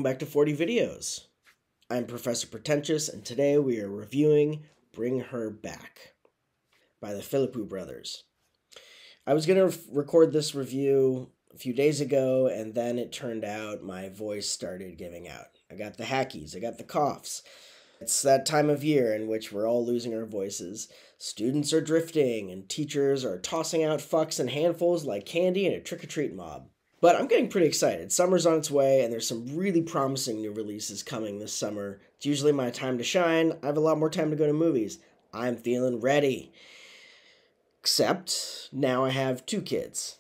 Welcome back to 40 Videos. I'm Professor Pretentious, and today we are reviewing Bring Her Back by the Philippou Brothers. I was going to record this review a few days ago, and then it turned out my voice started giving out. I got the hackies, I got the coughs. It's that time of year in which we're all losing our voices. Students are drifting, and teachers are tossing out fucks in handfuls like candy in a trick-or-treat mob. But I'm getting pretty excited. Summer's on its way, and there's some really promising new releases coming this summer. It's usually my time to shine. I have a lot more time to go to movies. I'm feeling ready. Except, now I have 2 kids.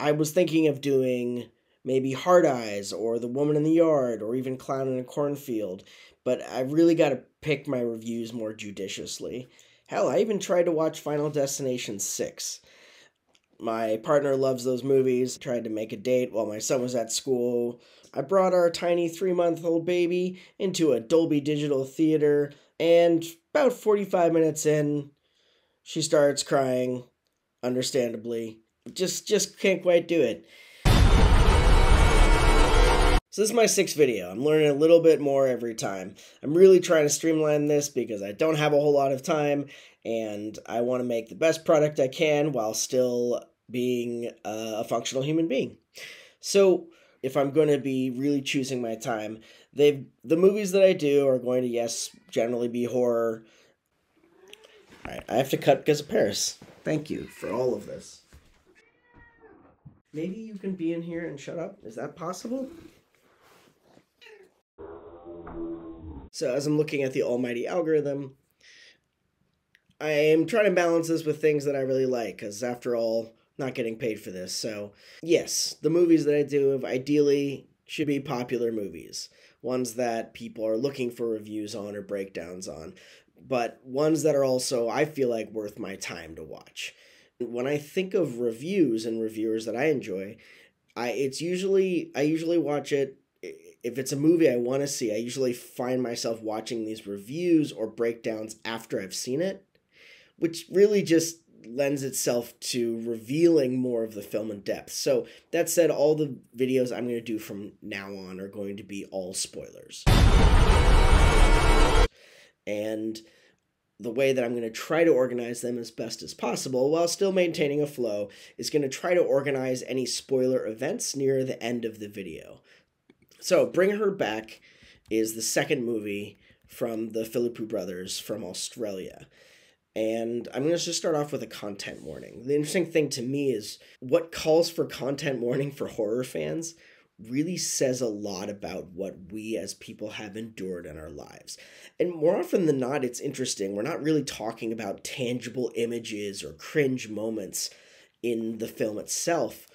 I was thinking of doing maybe Hard Eyes, or The Woman in the Yard, or even Clown in a Cornfield, but I really got to pick my reviews more judiciously. Hell, I even tried to watch Final Destination 6. My partner loves those movies. Tried to make a date while my son was at school. I brought our tiny 3-month-old baby into a Dolby Digital theater, and about 45 minutes in, she starts crying, understandably. Just can't quite do it. So this is my 6th video. I'm learning a little bit more every time. I'm really trying to streamline this because I don't have a whole lot of time, and I want to make the best product I can while still being a functional human being. So if I'm going to be really choosing my time, the movies that I do are going to, yes, generally be horror. All right, I have to cut because of Paris. Thank you for all of this. Maybe you can be in here and shut up? Is that possible? So as I'm looking at the almighty algorithm, I am trying to balance this with things that I really like, because after all, I'm not getting paid for this. So yes, the movies that I do ideally should be popular movies, ones that people are looking for reviews on or breakdowns on, but ones that are also, I feel like, worth my time to watch. When I think of reviews and reviewers that I enjoy, I usually watch it. If it's a movie I want to see, I usually find myself watching these reviews or breakdowns after I've seen it, which really just lends itself to revealing more of the film in depth. So that said, all the videos I'm going to do from now on are going to be all spoilers. And the way that I'm going to try to organize them as best as possible, while still maintaining a flow, is going to try to organize any spoiler events near the end of the video. So, Bring Her Back is the second movie from the Philippou Brothers from Australia. And I'm going to just start off with a content warning. The interesting thing to me is what calls for content warning for horror fans really says a lot about what we as people have endured in our lives. And more often than not, it's interesting. We're not really talking about tangible images or cringe moments in the film itself.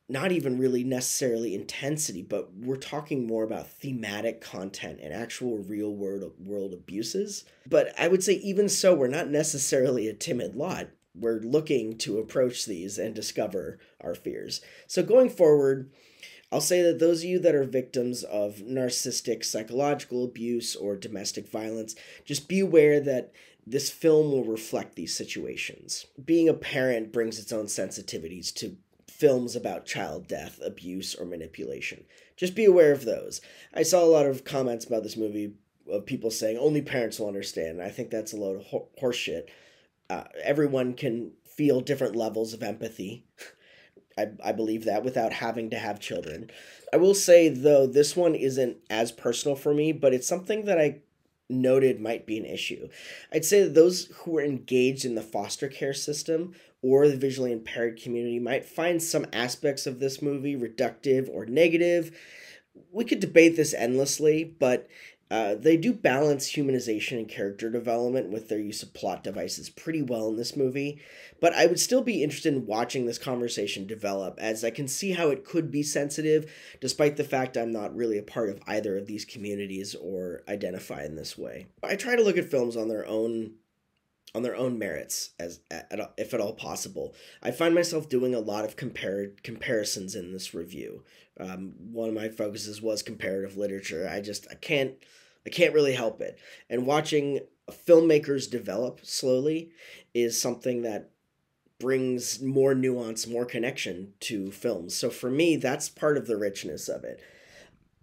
Not even really necessarily intensity, but we're talking more about thematic content and actual real world abuses. But I would say even so, we're not necessarily a timid lot. We're looking to approach these and discover our fears. So going forward, I'll say that those of you that are victims of narcissistic psychological abuse or domestic violence, just be aware that this film will reflect these situations. Being a parent brings its own sensitivities to films about child death, abuse, or manipulation. Just be aware of those. I saw a lot of comments about this movie of people saying only parents will understand. I think that's a load of horseshit. Everyone can feel different levels of empathy. I believe that without having to have children. I will say, though, this one isn't as personal for me, but it's something that I noted might be an issue. I'd say that those who are engaged in the foster care system or the visually impaired community might find some aspects of this movie reductive or negative. We could debate this endlessly, but they do balance humanization and character development with their use of plot devices pretty well in this movie. But I would still be interested in watching this conversation develop, as I can see how it could be sensitive, despite the fact I'm not really a part of either of these communities or identify in this way. I try to look at films on their own merits, if at all possible. I find myself doing a lot of comparisons in this review. One of my focuses was comparative literature. I can't really help it. And watching filmmakers develop slowly is something that brings more nuance, more connection to films. So for me, that's part of the richness of it.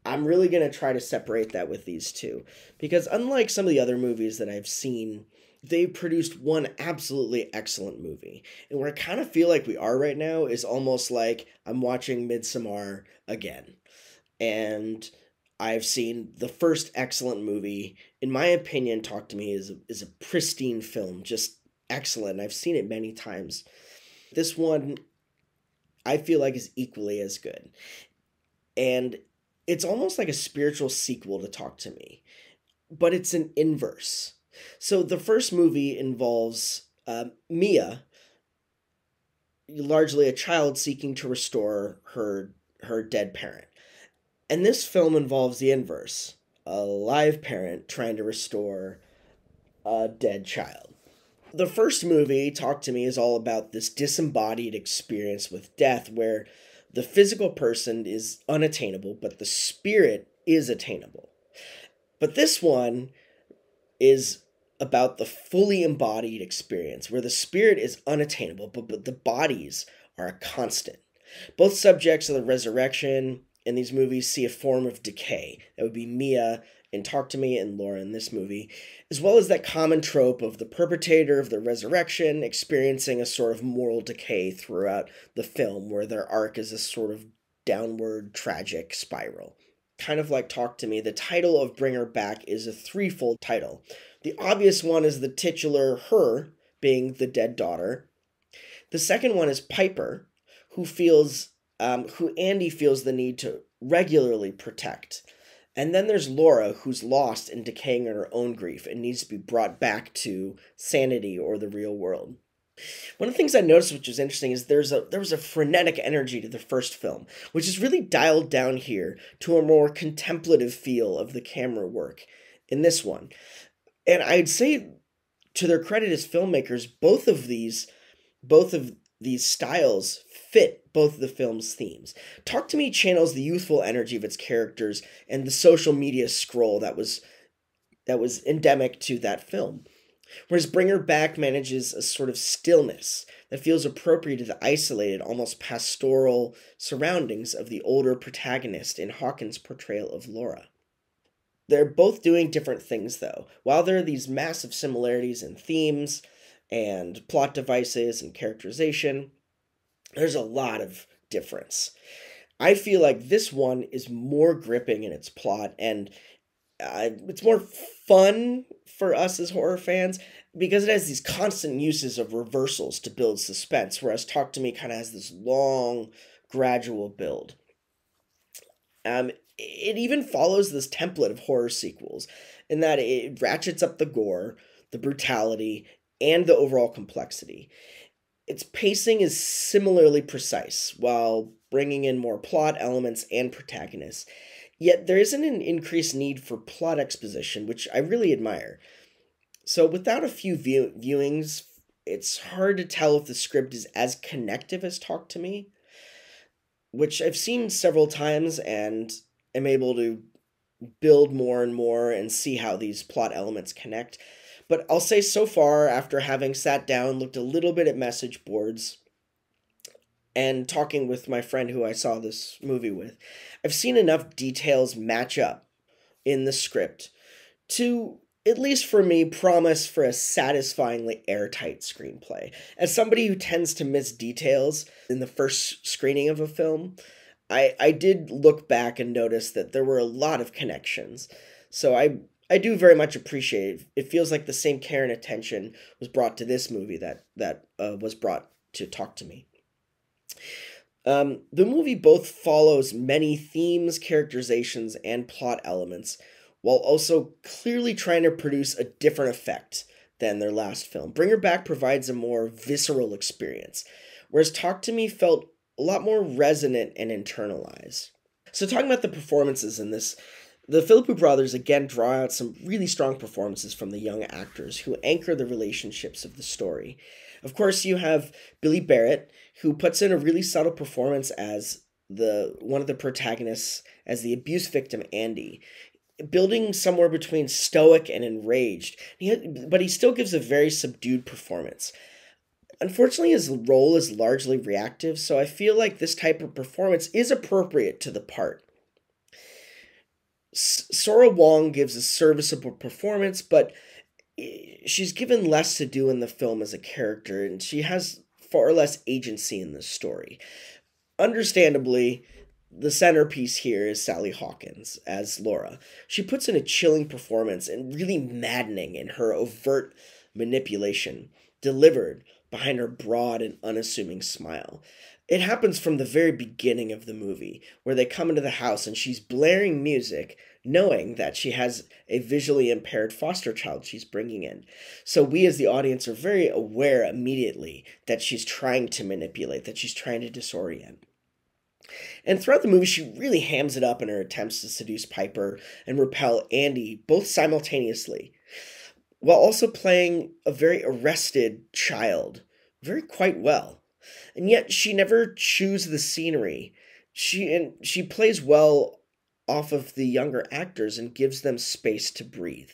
I'm really going to try to separate that with these two because unlike some of the other movies that I've seen, they've produced one absolutely excellent movie. And where I kind of feel like we are right now is almost like I'm watching Midsommar again. And I've seen the first excellent movie. In my opinion, Talk to Me is a pristine film, just excellent. I've seen it many times. This one I feel like is equally as good. And it's almost like a spiritual sequel to Talk to Me, but it's an inverse. So the first movie involves Mia, largely a child seeking to restore her dead parent. And this film involves the inverse, a live parent trying to restore a dead child. The first movie, Talk to Me, is all about this disembodied experience with death where the physical person is unattainable, but the spirit is attainable. But this one is about the fully embodied experience where the spirit is unattainable, but the bodies are a constant. Both subjects of the resurrection in these movies see a form of decay. That would be Mia in Talk to Me and Laura in this movie, as well as that common trope of the perpetrator of the resurrection experiencing a sort of moral decay throughout the film, where their arc is a sort of downward tragic spiral. Kind of like Talk to Me, the title of Bring Her Back is a threefold title. The obvious one is the titular her, being the dead daughter. The second one is Piper, who Andy feels the need to regularly protect. And then there's Laura, who's lost and decaying in her own grief and needs to be brought back to sanity or the real world. One of the things I noticed, which was interesting, is there was a frenetic energy to the first film, which is really dialed down here to a more contemplative feel of the camera work in this one. And I'd say, to their credit as filmmakers, both of these styles fit both of the film's themes. Talk to Me channels the youthful energy of its characters and the social media scroll that was endemic to that film. Whereas Bring Her Back manages a sort of stillness that feels appropriate to the isolated, almost pastoral surroundings of the older protagonist in Hawkins' portrayal of Laura. They're both doing different things, though. While there are these massive similarities in themes and plot devices and characterization, there's a lot of difference. I feel like this one is more gripping in its plot, and it's more fun for us as horror fans because it has these constant uses of reversals to build suspense, whereas Talk to Me kind of has this long, gradual build. It even follows this template of horror sequels in that it ratchets up the gore, the brutality, and the overall complexity. Its pacing is similarly precise, while bringing in more plot elements and protagonists. Yet there isn't an increased need for plot exposition, which I really admire. So without a few viewings, it's hard to tell if the script is as connective as Talk to Me, which I've seen several times and am able to build more and more and see how these plot elements connect. But I'll say so far, after having sat down, looked a little bit at message boards, and talking with my friend who I saw this movie with, I've seen enough details match up in the script to, at least for me, promise for a satisfyingly airtight screenplay. As somebody who tends to miss details in the first screening of a film, I did look back and notice that there were a lot of connections. So I do very much appreciate it. It feels like the same care and attention was brought to this movie that was brought to Talk to Me. The movie both follows many themes, characterizations, and plot elements, while also clearly trying to produce a different effect than their last film. Bring Her Back provides a more visceral experience, whereas Talk to Me felt a lot more resonant and internalized. So talking about the performances in this, the Philippou brothers again draw out some really strong performances from the young actors who anchor the relationships of the story. Of course, you have Billy Barrett, who puts in a really subtle performance as one of the protagonists, as the abuse victim Andy, building somewhere between stoic and enraged, but he still gives a very subdued performance. Unfortunately, his role is largely reactive, so I feel like this type of performance is appropriate to the part. Sora Wong gives a serviceable performance, but she's given less to do in the film as a character, and she has far less agency in the story. Understandably, the centerpiece here is Sally Hawkins as Laura. She puts in a chilling performance and really maddening in her overt manipulation, delivered behind her broad and unassuming smile. It happens from the very beginning of the movie, where they come into the house and she's blaring music, knowing that she has a visually impaired foster child she's bringing in. So we as the audience are very aware immediately that she's trying to manipulate, that she's trying to disorient. And throughout the movie, she really hams it up in her attempts to seduce Piper and repel Andy, both simultaneously, while also playing a very arrested child very quite well. And yet she never chews the scenery. She plays well off of the younger actors and gives them space to breathe.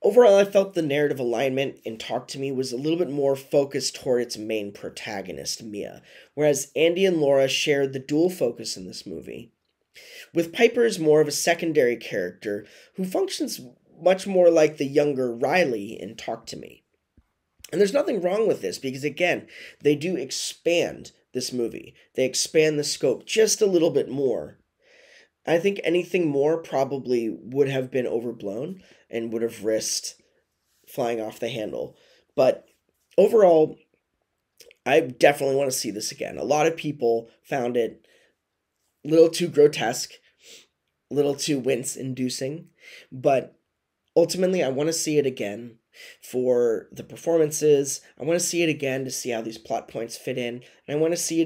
Overall, I felt the narrative alignment in Talk to Me was a little bit more focused toward its main protagonist, Mia, whereas Andy and Laura shared the dual focus in this movie, with Piper as more of a secondary character who functions much more like the younger Riley in Talk to Me. And there's nothing wrong with this because, again, they do expand this movie. They expand the scope just a little bit more. I think anything more probably would have been overblown and would have risked flying off the handle. But overall, I definitely want to see this again. A lot of people found it a little too grotesque, a little too wince-inducing, but ultimately I want to see it again for the performances. I want to see it again to see how these plot points fit in, and I want to see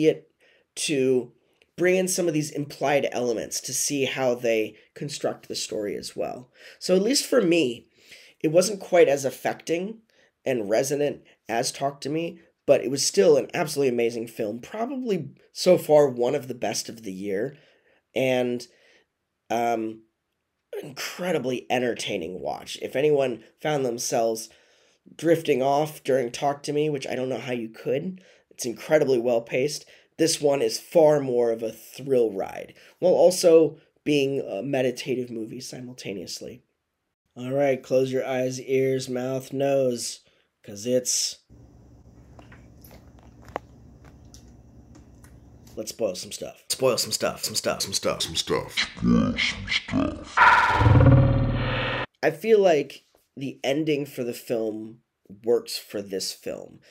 it to bring in some of these implied elements to see how they construct the story as well. So at least for me, it wasn't quite as affecting and resonant as Talk to Me, but it was still an absolutely amazing film, probably so far one of the best of the year, and incredibly entertaining watch. If anyone found themselves drifting off during Talk to Me, which I don't know how you could, it's incredibly well paced. This one is far more of a thrill ride, while also being a meditative movie simultaneously. All right, close your eyes, ears, mouth, nose, because it's... Let's spoil some stuff. Spoil some stuff. I feel like the ending for the film works for this film,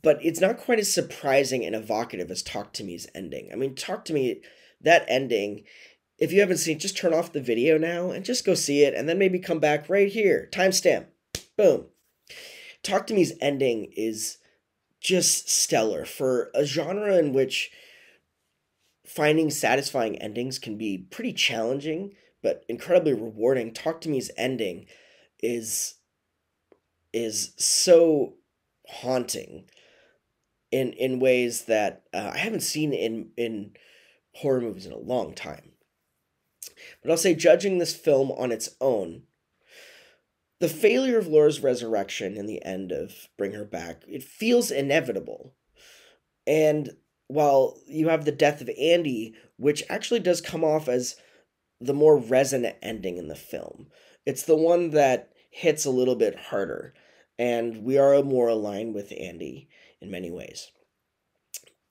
but it's not quite as surprising and evocative as Talk to Me's ending. I mean, Talk to Me, that ending, if you haven't seen it, just turn off the video now and just go see it, and then maybe come back right here. Timestamp. Boom. Talk to Me's ending is just stellar for a genre in which finding satisfying endings can be pretty challenging, but incredibly rewarding. Talk to Me's ending is so haunting in ways that I haven't seen in horror movies in a long time. But I'll say, judging this film on its own, the failure of Laura's resurrection in the end of Bring Her Back, it feels inevitable. And while you have the death of Andy, which actually does come off as the more resonant ending in the film, it's the one that hits a little bit harder, and we are more aligned with Andy in many ways.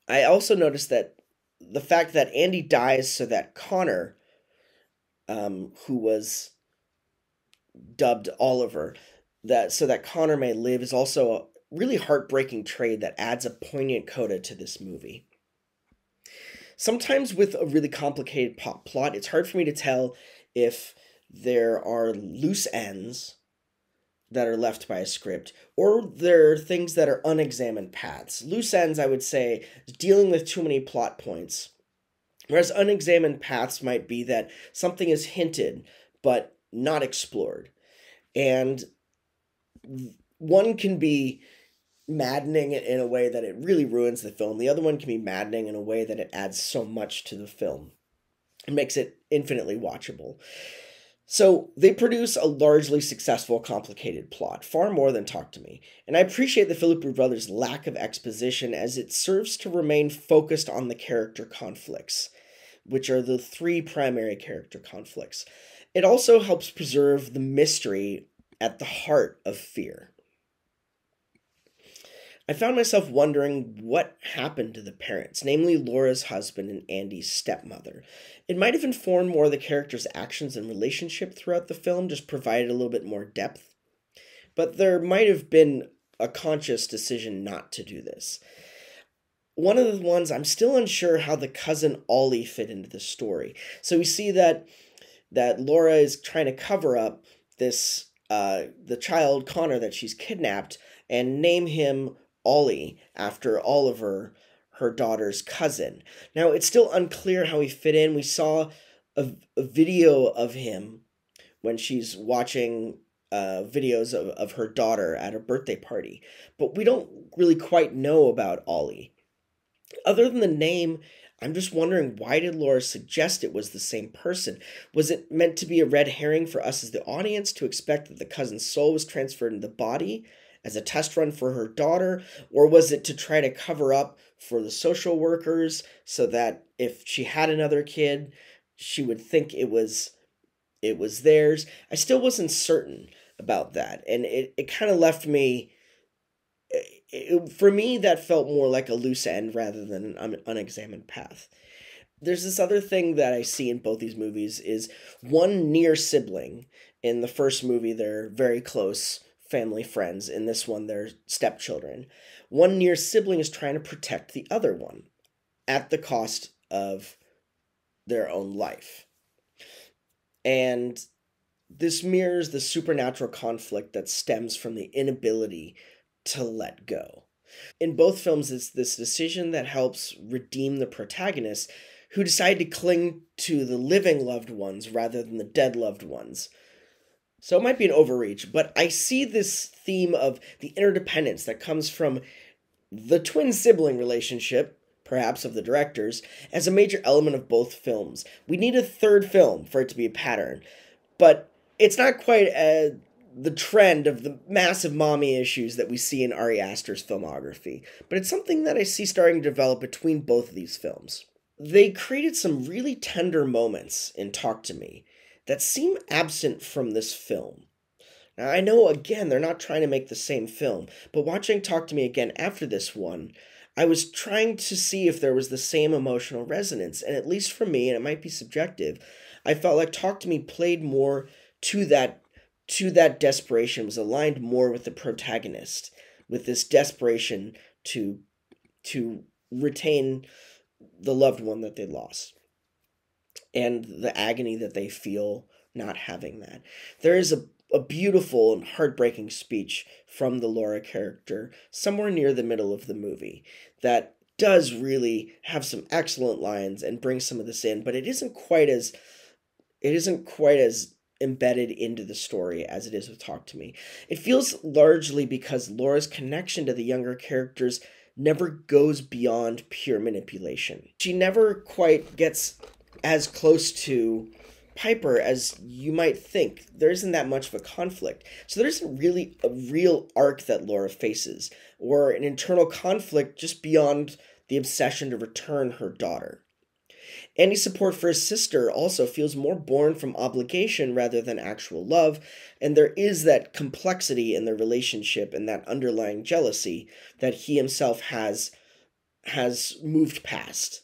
I also noticed that the fact that Andy dies so that Connor, who was dubbed Oliver, so that Connor may live, is also a really heartbreaking trade that adds a poignant coda to this movie. Sometimes with a really complicated plot, it's hard for me to tell if there are loose ends that are left by a script, or there are things that are unexamined paths. Loose ends, I would say, is dealing with too many plot points, whereas unexamined paths might be that something is hinted but not explored. And one can be maddening in a way that it really ruins the film. The other one can be maddening in a way that it adds so much to the film. It makes it infinitely watchable. So they produce a largely successful, complicated plot, far more than Talk to Me. And I appreciate the Philippi brothers' lack of exposition as it serves to remain focused on the character conflicts, which are the three primary character conflicts. It also helps preserve the mystery at the heart of Fear. I found myself wondering what happened to the parents, namely Laura's husband and Andy's stepmother. It might have informed more of the characters' actions and relationship throughout the film, just provided a little bit more depth. But there might have been a conscious decision not to do this. One of the ones I'm still unsure how the cousin Ollie fit into the story. So we see that Laura is trying to cover up this the child Connor that she's kidnapped and name him Ollie after Oliver, her daughter's cousin. Now it's still unclear how he fit in. We saw a video of him when she's watching videos of her daughter at a birthday party, but we don't really quite know about Ollie. Other than the name, I'm just wondering, why did Laura suggest it was the same person? Was it meant to be a red herring for us as the audience to expect that the cousin's soul was transferred in the body as a test run for her daughter? Or was it to try to cover up for the social workers so that if she had another kid, she would think it was theirs? I still wasn't certain about that. And it kind of left me for me, that felt more like a loose end rather than an unexamined path. There's this other thing that I see in both these movies is one near sibling. In the first movie, they're very close family friends. In this one, they're stepchildren. One near sibling is trying to protect the other one at the cost of their own life. And this mirrors the supernatural conflict that stems from the inability to let go. In both films, it's this decision that helps redeem the protagonists who decide to cling to the living loved ones rather than the dead loved ones. So it might be an overreach, but I see this theme of the interdependence that comes from the twin sibling relationship, perhaps of the directors, as a major element of both films. We need a third film for it to be a pattern, but it's not quite the trend of the massive mommy issues that we see in Ari Aster's filmography, but it's something that I see starting to develop between both of these films. They created some really tender moments in Talk to Me that seem absent from this film. Now, I know, again, they're not trying to make the same film, but watching Talk to Me again after this one, I was trying to see if there was the same emotional resonance, and at least for me, and it might be subjective, I felt like Talk to Me played more to that desperation, was aligned more with the protagonist, with this desperation to retain the loved one that they lost and the agony that they feel not having that. There is a beautiful and heartbreaking speech from the Laura character somewhere near the middle of the movie that does really have some excellent lines and bring some of this in, but it isn't quite as embedded into the story as it is with Talk to Me. It feels largely because Laura's connection to the younger characters never goes beyond pure manipulation. She never quite gets as close to Piper as you might think. There isn't that much of a conflict. So there isn't really a real arc that Laura faces, or an internal conflict just beyond the obsession to return her daughter. Andy's support for his sister also feels more born from obligation rather than actual love, and there is that complexity in their relationship and that underlying jealousy that he himself has moved past.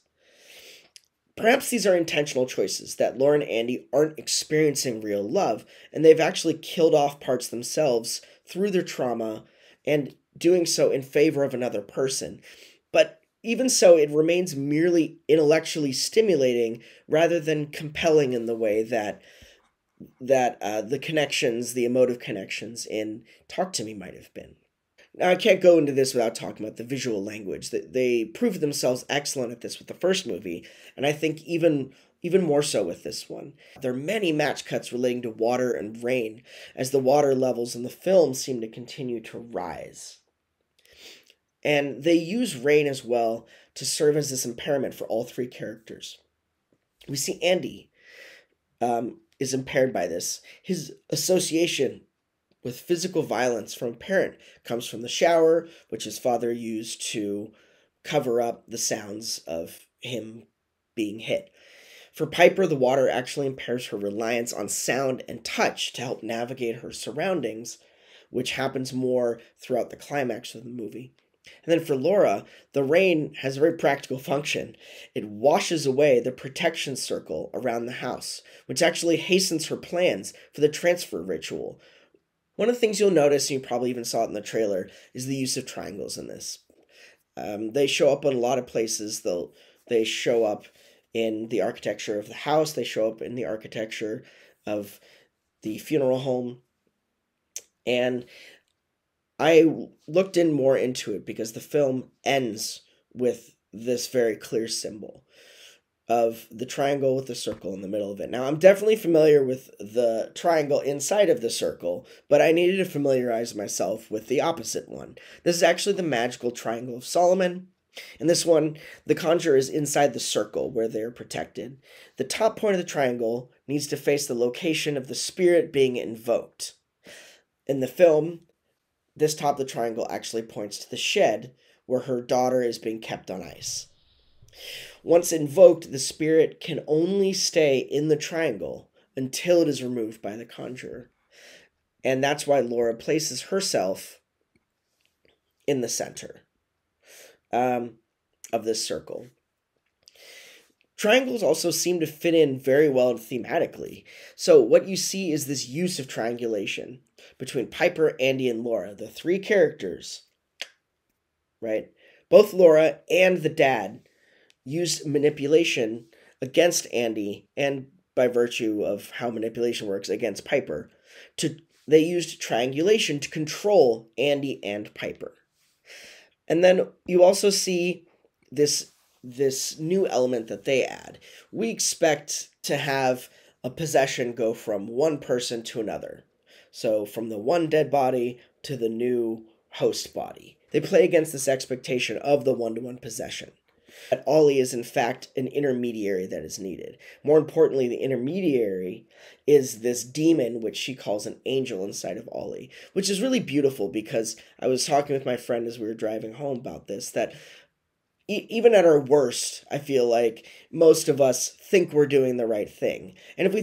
Perhaps these are intentional choices, that Laura and Andy aren't experiencing real love, and they've actually killed off parts themselves through their trauma and doing so in favor of another person. But even so, it remains merely intellectually stimulating rather than compelling in the way that the connections, the emotive connections in Talk to Me might have been. Now, I can't go into this without talking about the visual language. They proved themselves excellent at this with the first movie, and I think even more so with this one. There are many match cuts relating to water and rain, as the water levels in the film seem to continue to rise. And they use rain as well to serve as this impairment for all three characters. We see Andy is impaired by this. His association with physical violence from a parent comes from the shower, which his father used to cover up the sounds of him being hit. For Piper, the water actually impairs her reliance on sound and touch to help navigate her surroundings, which happens more throughout the climax of the movie. And then for Laura, the rain has a very practical function. It washes away the protection circle around the house, which actually hastens her plans for the transfer ritual. One of the things you'll notice, and you probably even saw it in the trailer, is the use of triangles in this. They show up in a lot of places. They show up in the architecture of the house. They show up in the architecture of the funeral home. And I looked in more into it because the film ends with this very clear symbol of the triangle with the circle in the middle of it. Now, I'm definitely familiar with the triangle inside of the circle, but I needed to familiarize myself with the opposite one. This is actually the magical triangle of Solomon. In this one, the conjurer is inside the circle where they're protected. The top point of the triangle needs to face the location of the spirit being invoked. In the film, this top of the triangle actually points to the shed where her daughter is being kept on ice. Once invoked, the spirit can only stay in the triangle until it is removed by the conjurer. And that's why Laura places herself in the center of this circle. Triangles also seem to fit in very well thematically. So what you see is this use of triangulation between Piper, Andy, and Laura, the three characters, right? Both Laura and the dad used manipulation against Andy, and by virtue of how manipulation works, against Piper. They used triangulation to control Andy and Piper. And then you also see this new element that they add. We expect to have a possession go from one person to another. So from the one dead body to the new host body. They play against this expectation of the one-to-one possession. That Ollie is in fact an intermediary that is needed. More importantly, the intermediary is this demon, which she calls an angel inside of Ollie, which is really beautiful because I was talking with my friend as we were driving home about this, that even at our worst, I feel like most of us think we're doing the right thing. And if we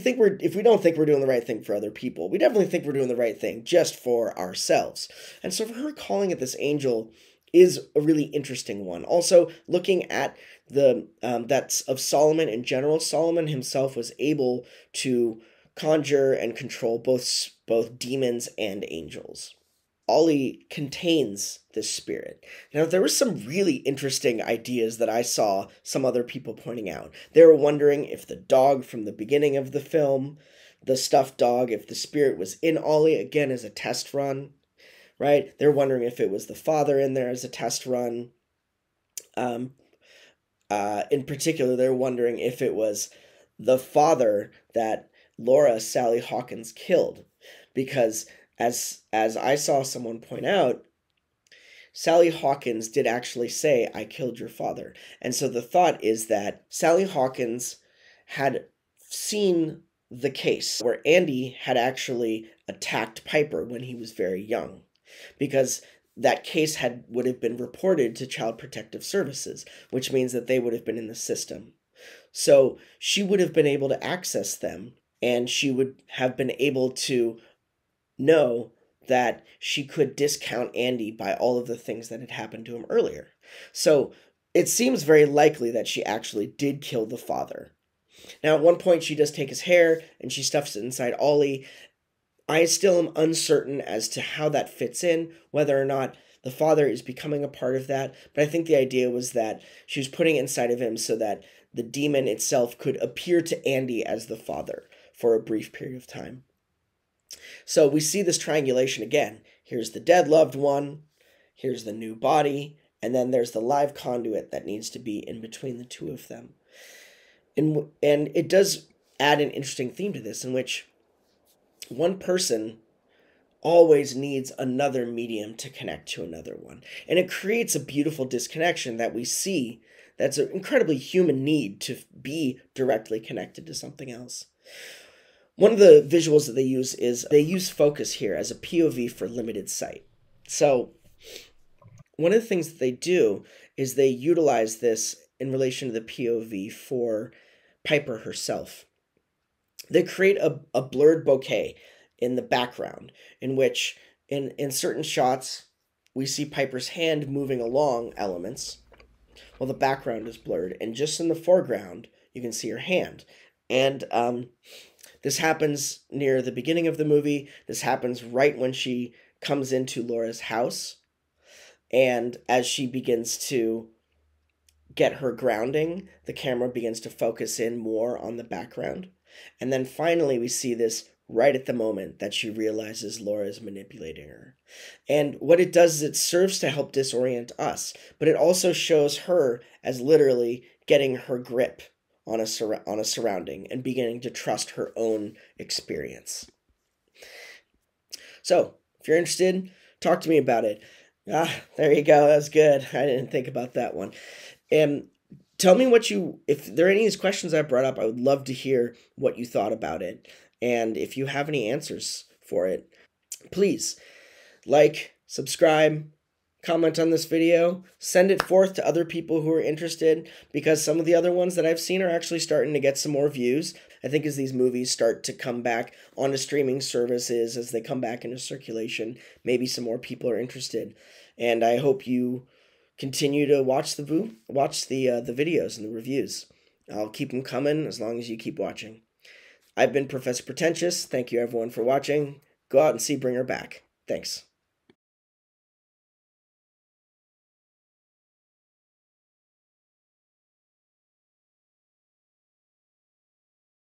don't think we're doing the right thing for other people, we definitely think we're doing the right thing just for ourselves. And so for her calling it this angel is a really interesting one. Also, looking at the that's of Solomon in general, Solomon himself was able to conjure and control both demons and angels. Ollie contains this spirit. Now, there were some really interesting ideas that I saw some other people pointing out. They were wondering if the dog from the beginning of the film, the stuffed dog, if the spirit was in Ollie, again, as a test run, right? They're wondering if it was the father in there as a test run. In particular, they're wondering if it was the father that Laura Sally Hawkins killed, because as I saw someone point out, Sally Hawkins did actually say, "I killed your father." And so the thought is that Sally Hawkins had seen the case where Andy had actually attacked Piper when he was very young, because that case would have been reported to Child Protective Services, which means that they would have been in the system. So she would have been able to access them, and she would have been able to know that she could discount Andy by all of the things that had happened to him earlier. So it seems very likely that she actually did kill the father. Now, at one point, she does take his hair and she stuffs it inside Ollie. I still am uncertain as to how that fits in, whether or not the father is becoming a part of that, but I think the idea was that she was putting it inside of him so that the demon itself could appear to Andy as the father for a brief period of time. So we see this triangulation again. Here's the dead loved one, here's the new body, and then there's the live conduit that needs to be in between the two of them. And it does add an interesting theme to this, in which one person always needs another medium to connect to another one. And it creates a beautiful disconnection that we see that's an incredibly human need to be directly connected to something else. One of the visuals that they use is they use focus here as a POV for limited sight. So one of the things that they do is they utilize this in relation to the POV for Piper herself. They create a blurred bokeh in the background in which in certain shots we see Piper's hand moving along elements while the background is blurred, and just in the foreground you can see her hand. And this happens near the beginning of the movie. This happens right when she comes into Laura's house, and as she begins to get her grounding, the camera begins to focus in more on the background. And then finally, we see this right at the moment that she realizes Laura is manipulating her. And what it does is it serves to help disorient us, but it also shows her as literally getting her grip on a surrounding and beginning to trust her own experience. So, if you're interested, talk to me about it. There you go. That's good. I didn't think about that one. And tell me if there are any of these questions I brought up, I would love to hear what you thought about it. And if you have any answers for it, please like, subscribe, comment on this video, send it forth to other people who are interested, because some of the other ones that I've seen are actually starting to get some more views. I think as these movies start to come back onto streaming services, as they come back into circulation, maybe some more people are interested. And I hope you continue to watch the videos and the reviews. I'll keep them coming as long as you keep watching. I've been Professor Pretentious. Thank you everyone for watching. Go out and see Bring Her Back. Thanks.